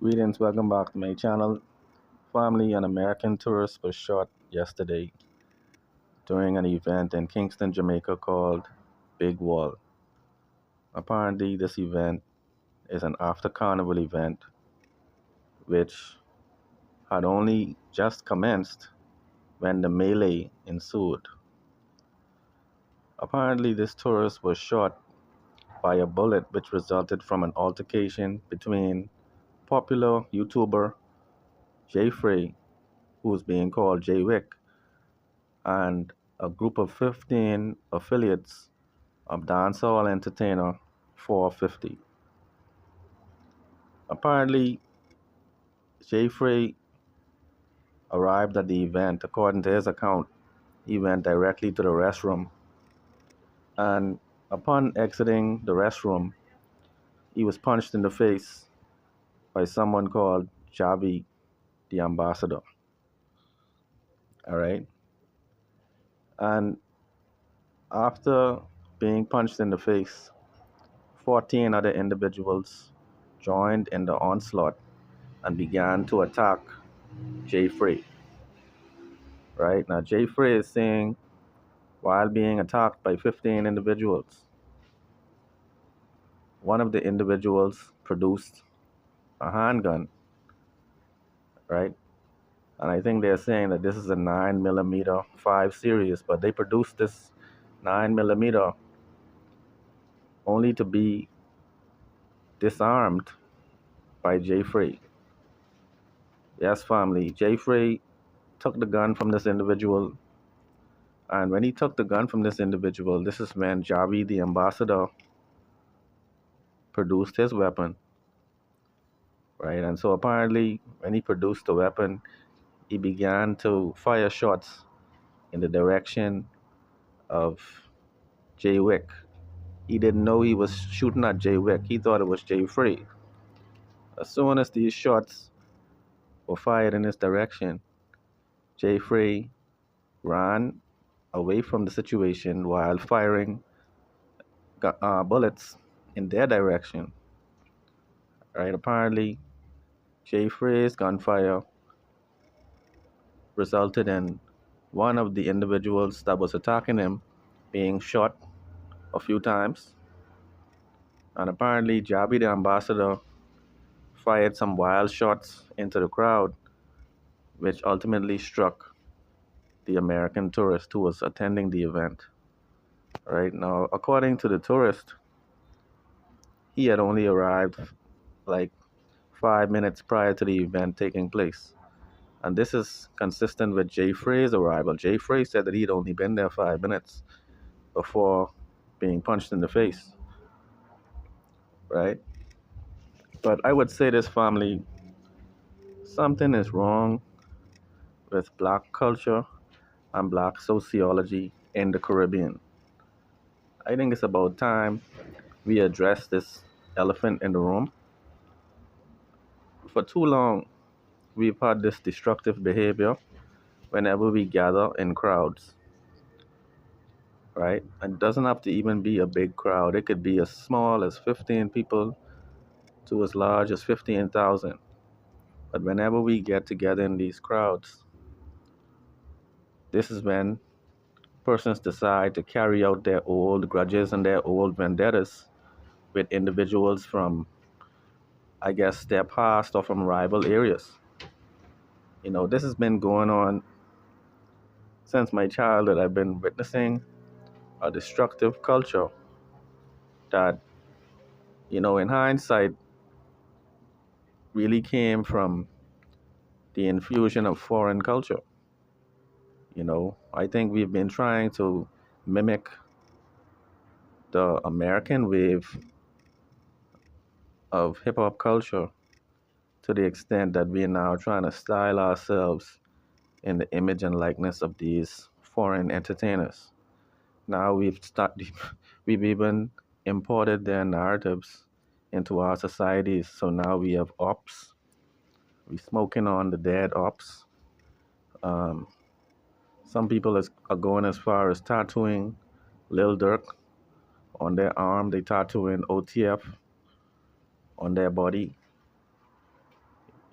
Greetings, welcome back to my channel. Family, an American tourist was shot yesterday during an event in Kingston, Jamaica called Big Wall. Apparently, this event is an after carnival event which had only just commenced when the melee ensued. Apparently, this tourist was shot by a bullet which resulted from an altercation between popular YouTuber Jay, who is being called WICK, and a group of 15 affiliates of dancehall entertainer 450. Apparently, Jeffrey arrived at the event. According to his account, he went directly to the restroom, and upon exiting the restroom, he was punched in the face by someone called Javi, the ambassador. All right, and after being punched in the face, 14 other individuals joined in the onslaught and began to attack Jeffrey. Right now, Jeffrey is saying while being attacked by 15 individuals, one of the individuals produced a handgun, right? And I think they're saying that this is a 9mm 5 series, but they produced this 9mm only to be disarmed by Jeffrey. Yes, family. Jeffrey took the gun from this individual, and when he took the gun from this individual, this is when Javi, the ambassador, produced his weapon, right? And so apparently, when he produced the weapon, he began to fire shots in the direction of Jay Wick. He didn't know he was shooting at Jay Wick. He thought it was Jay Free. As soon as these shots were fired in his direction, Jay Free ran away from the situation while firing bullets in their direction. Right? Apparently, Jay Free's gunfire resulted in one of the individuals that was attacking him being shot a few times. And apparently, Jabi, the ambassador, fired some wild shots into the crowd, which ultimately struck the American tourist who was attending the event. Right now, according to the tourist, he had only arrived like 5 minutes prior to the event taking place. And this is consistent with Jay Frey's arrival. Jay Frey said that he'd only been there 5 minutes before being punched in the face. Right? But I would say this, family, something is wrong with black culture and black sociology in the Caribbean. I think it's about time we address this elephant in the room. For too long, we've had this destructive behavior whenever we gather in crowds, right? And it doesn't have to even be a big crowd. It could be as small as 15 people to as large as 15,000. But whenever we get together in these crowds, this is when persons decide to carry out their old grudges and their old vendettas with individuals from, I guess, their past or from rival areas. This has been going on since my childhood. I've been witnessing a destructive culture that, in hindsight, really came from the infusion of foreign culture. I think we've been trying to mimic the American wave of hip hop culture to the extent that we are now trying to style ourselves in the image and likeness of these foreign entertainers. Now we've even imported their narratives into our societies. So now we have ops. We smoking on the dead ops. Um, some people are going as far as tattooing Lil Durk on their arm. They tattooing OTF on their body.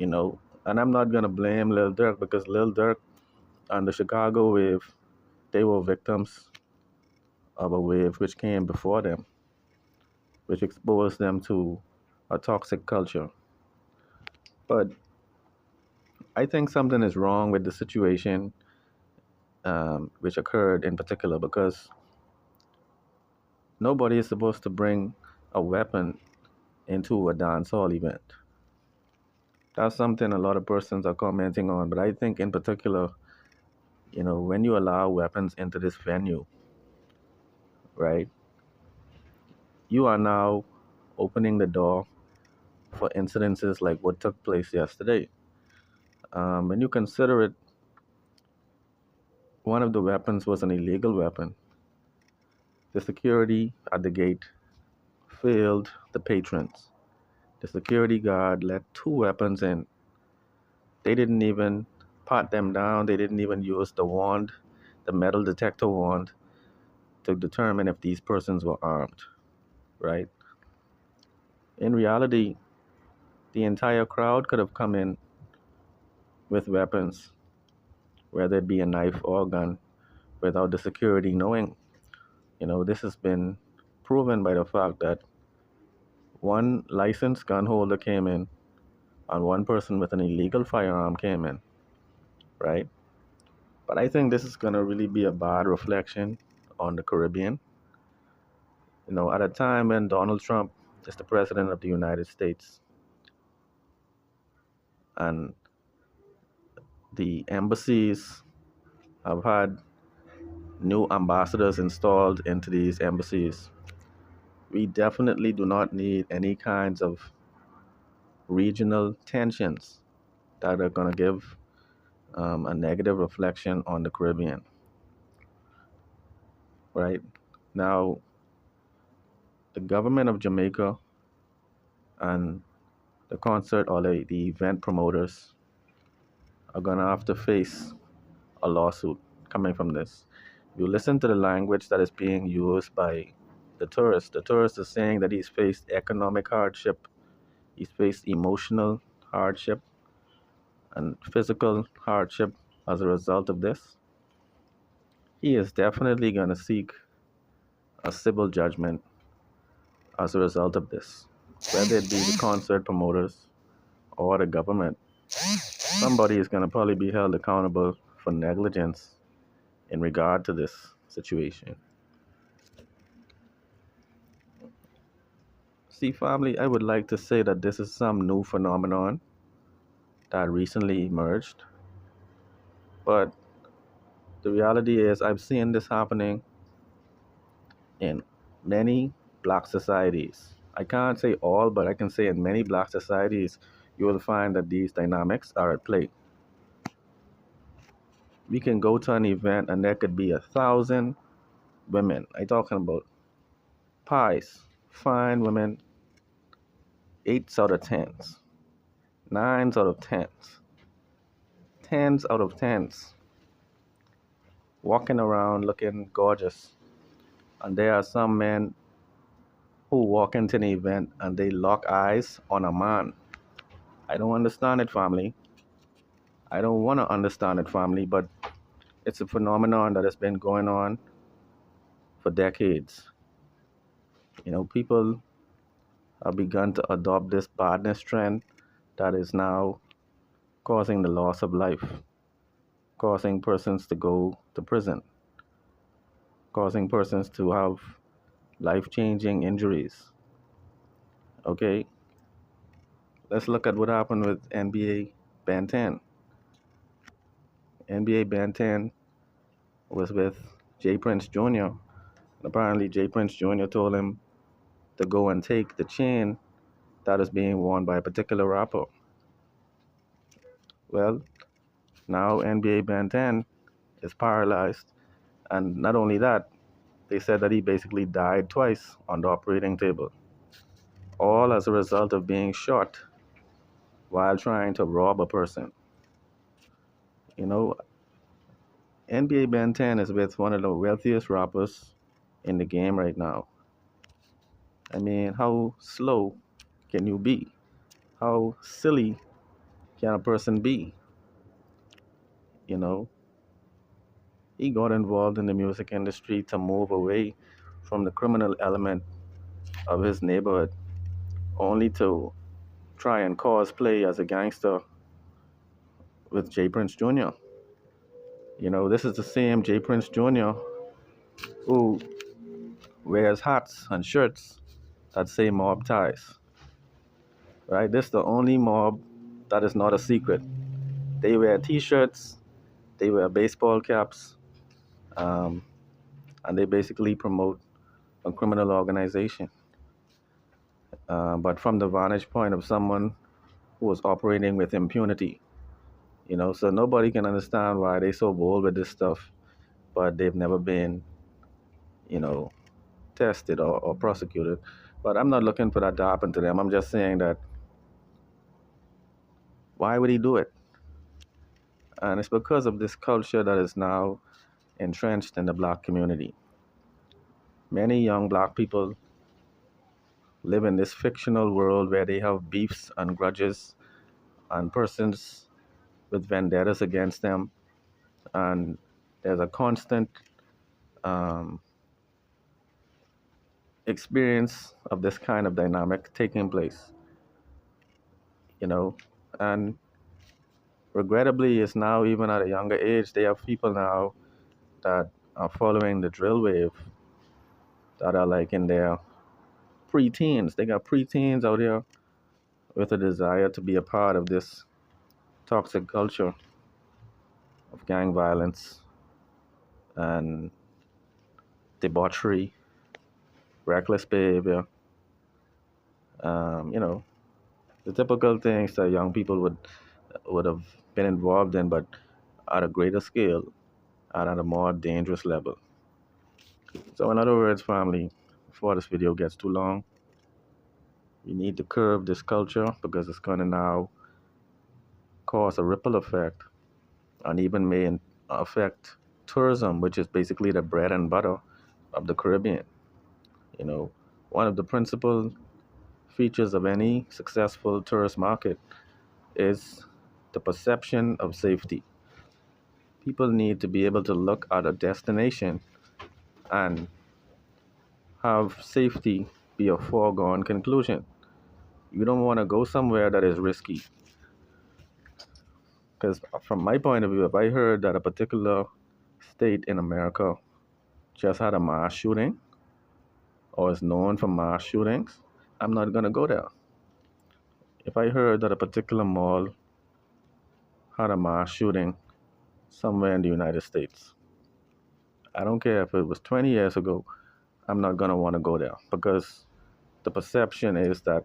you know. And I'm not gonna blame Lil Durk because Lil Durk and the Chicago wave, they were victims of a wave which came before them, which exposed them to a toxic culture. But I think something is wrong with the situation which occurred in particular because nobody is supposed to bring a weapon into a dancehall event. That's something a lot of persons are commenting on, but I think in particular, when you allow weapons into this venue, right, you are now opening the door for incidences like what took place yesterday. When you consider it, one of the weapons was an illegal weapon. The security at the gate failed the patrons. The security guard let two weapons in. They didn't even pat them down. They didn't even use the wand, the metal detector wand, to determine if these persons were armed, right? In reality, the entire crowd could have come in with weapons, whether it be a knife or a gun, without the security knowing. This has been proven by the fact that one licensed gun holder came in and one person with an illegal firearm came in, right? But I think this is going to really be a bad reflection on the Caribbean. At a time when Donald Trump is the president of the United States and the embassies have had new ambassadors installed into these embassies, we definitely do not need any kinds of regional tensions that are going to give a negative reflection on the Caribbean, right? Now, the government of Jamaica and the concert or the event promoters are going to have to face a lawsuit coming from this. You listen to the language that is being used by the tourist. The tourist is saying that he's faced economic hardship, he's faced emotional hardship, and physical hardship as a result of this. He is definitely going to seek a civil judgment as a result of this, whether it be the concert promoters or the government. Somebody is going to probably be held accountable for negligence in regard to this situation. See, family, I would like to say that this is some new phenomenon that recently emerged, but the reality is I've seen this happening in many black societies. I can't say all, but I can say in many black societies, you will find that these dynamics are at play. We can go to an event and there could be 1,000 women. I'm talking about pies, fine women, eights out of tens, nines out of tens, tens out of tens, walking around looking gorgeous. And there are some men who walk into an event and they lock eyes on a man. I don't understand it, family. I don't want to understand it, family, but it's a phenomenon that has been going on for decades. People have begun to adopt this badness trend that is now causing the loss of life, causing persons to go to prison, causing persons to have life changing injuries. Okay, let's look at what happened with NBA Ben 10. NBA Ben 10 was with J Prince Jr. Apparently, J Prince Jr. told him to go and take the chain that is being worn by a particular rapper. Well, now NBA Ben 10 is paralyzed, and not only that, they said that he basically died twice on the operating table, all as a result of being shot while trying to rob a person. You know, NBA Ben 10 is with one of the wealthiest rappers in the game right now. I mean, how slow can you be? How silly can a person be? You know, he got involved in the music industry to move away from the criminal element of his neighborhood, only to try and cosplay as a gangster with J. Prince Jr. This is the same J. Prince Jr. who wears hats and shirts that say mob ties, right? This is the only mob that is not a secret. They wear t-shirts, they wear baseball caps, um, and they basically promote a criminal organization. But from the vantage point of someone who was operating with impunity, so nobody can understand why they so bold with this stuff, but they've never been, you know, tested or prosecuted. But I'm not looking for that to happen to them. I'm just saying that why would he do it? And it's because of this culture that is now entrenched in the black community. Many young black people live in this fictional world where they have beefs and grudges and persons with vendettas against them. And there's a constant um, experience of this kind of dynamic taking place, you know. And regrettably, it's now even at a younger age, they have people now that are following the drill wave that are like in their preteens. They got preteens out here with a desire to be a part of this toxic culture of gang violence and debauchery, reckless behavior, you know, the typical things that young people would have been involved in, but at a greater scale and at a more dangerous level. So, in other words, family, before this video gets too long, we need to curb this culture because it's going to now cause a ripple effect and even may affect tourism, which is basically the bread and butter of the Caribbean. You know, one of the principal features of any successful tourist market is the perception of safety. People need to be able to look at a destination and have safety be a foregone conclusion. You don't want to go somewhere that is risky. Because from my point of view, if I heard that a particular state in America just had a mass shooting or is known for mass shootings, I'm not going to go there. If I heard that a particular mall had a mass shooting somewhere in the United States, I don't care if it was 20 years ago, I'm not going to want to go there because the perception is that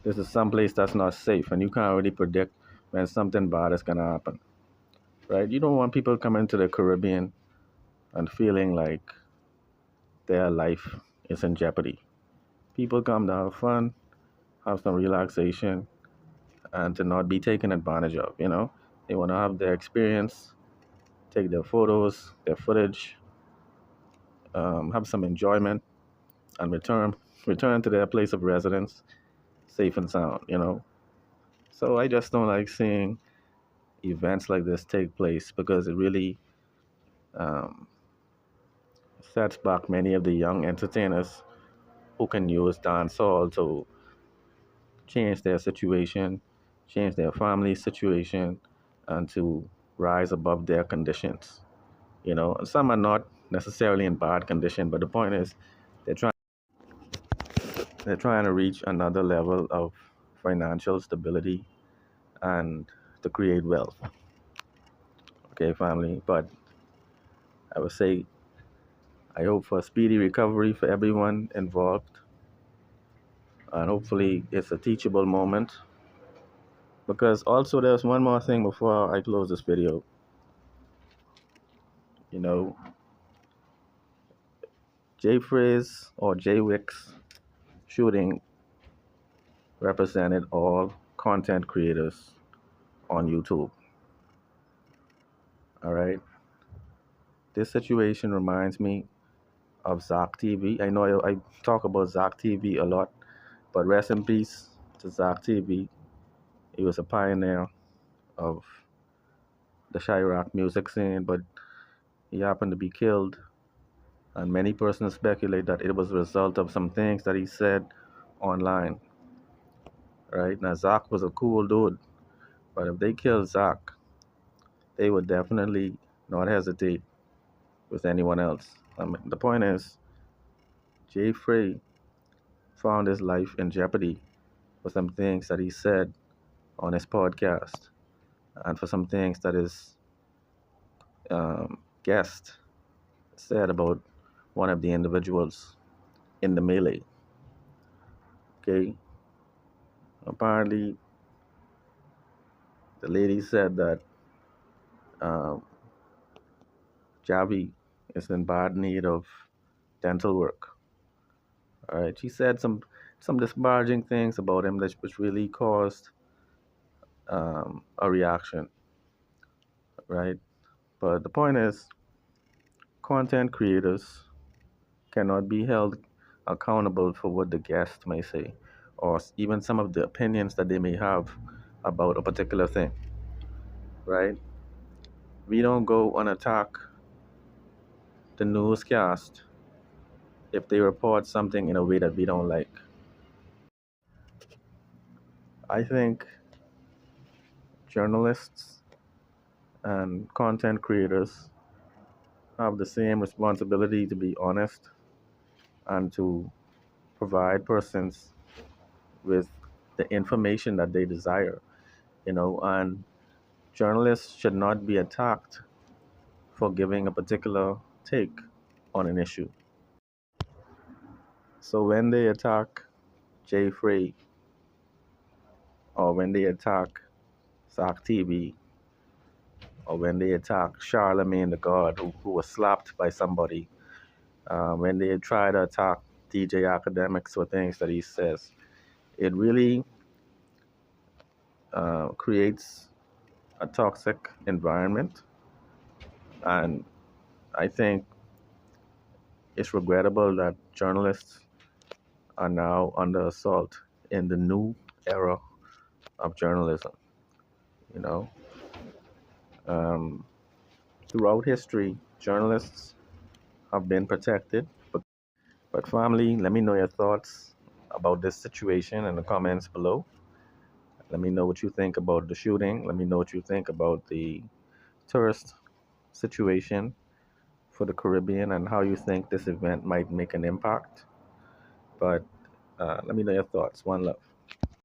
this is someplace that's not safe and you can't really predict when something bad is going to happen, right? You don't want people coming to the Caribbean and feeling like their life is in jeopardy. People come to have fun, have some relaxation, and to not be taken advantage of, They want to have their experience, take their photos, their footage, have some enjoyment, and return to their place of residence safe and sound. So I just don't like seeing events like this take place because it really um, sets back many of the young entertainers who can use dancehall to change their situation, change their family situation, and to rise above their conditions. And some are not necessarily in bad condition, but the point is they're trying they're trying to reach another level of financial stability and to create wealth. Okay, family. But I would say I hope for a speedy recovery for everyone involved. And hopefully it's a teachable moment. Because also there's one more thing before I close this video. You know, J-Phrase or J-Wick's shooting represented all content creators on YouTube. All right. This situation reminds me of Zach TV. I know I talk about Zach TV a lot, but rest in peace to Zach TV. He was a pioneer of the Chirac music scene, but he happened to be killed. And many persons speculate that it was a result of some things that he said online. Right now, Zach was a cool dude, but if they killed Zach, they would definitely not hesitate with anyone else. I mean, the point is, Jay Frey found his life in jeopardy for some things that he said on his podcast, and for some things that his guest said about one of the individuals in the melee. Okay, apparently the lady said that um, Javi is in bad need of dental work. All right, she said some disparaging things about him that which really caused a reaction. Right, but the point is, content creators cannot be held accountable for what the guest may say, or even some of the opinions that they may have about a particular thing. Right, we don't go and attack the newscast if they report something in a way that we don't like. I think journalists and content creators have the same responsibility to be honest and to provide persons with the information that they desire, and journalists should not be attacked for giving a particular take on an issue. So when they attack Jay Frey, or when they attack Zach TV, or when they attack Charlemagne the God who was slapped by somebody, when they try to attack DJ Academics for things that he says, it really creates a toxic environment. And I think it's regrettable that journalists are now under assault in the new era of journalism. You know, um, throughout history, journalists have been protected. But family, let me know your thoughts about this situation in the comments below. Let me know what you think about the shooting. Let me know what you think about the tourist situation for the Caribbean and how you think this event might make an impact. But let me know your thoughts. One love.